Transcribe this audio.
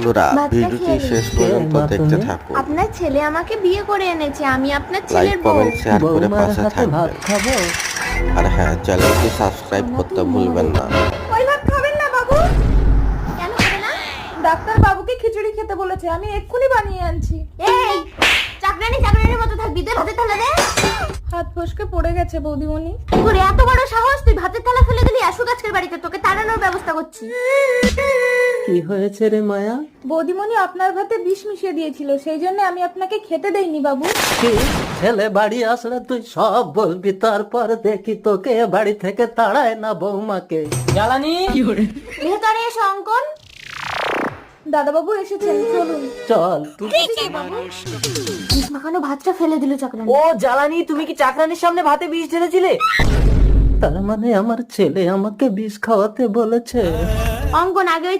বন্ধুরা ভাতটা ভিডিওটি খেয়ে শেষ নিন। পর্যন্ত মা দেখতে তুমি? থাকুন। আপনার ছেলে আমাকে বিয়ে করে এনেছে, আমি আপনার লাইক ছেলের বউ। কমেন্ট শেয়ার করে বৌমার পাশে হাতে ভাত থাকবেন। খাবো? আর হ্যাঁ, চ্যানেলটি সাবস্ক্রাইব করতে ভুলবেন না। ওই ভাত খাবেন না বাবু? কেন করে না? ডাক্তার বাবুকে খিচুড়ি খেতে বলেছে, আমি এক্ষুনি বানিয়ে আনছি। এই চাকরানির মতো থাকবি, তুই ভাতের থালা দে। হাত ফসকে পড়ে গেছে বৌদিমণি। তোর এত বড় সাহস, তুই ভাতের থালা ফেলে দিলি আসুক আজকের বাড়িতে, তোকে তাড়ানোর ব্যবস্থা করছি। কি হয়েছে রে মায়া? বৌদিমণি আপনার ভাতে বিষ মিশিয়ে দিয়েছিল, সেই জন্য আমি আপনাকে খেতে দেইনি বাবু। কি ছেলে বাড়ি আসলে তুই সব বলবি, তারপর দেখি তোকে বাড়ি থেকে তাড়ায় না বৌমাকে। জ্বালানি ভেতরে এসো অঙ্কন। দাদা বাবু এসেছেন, চলুন। চল। বিষ মাখানো ভাতটা ফেলে দিল চাকরানি। ও জ্বালানি, তুমি কি চাকরানির সামনে ভাতে বিষ ঢেলেছিলে? তার মানে আমার ছেলে আমাকে বিষ খাওয়াতে বলেছে। অঙ্কন আগে ওই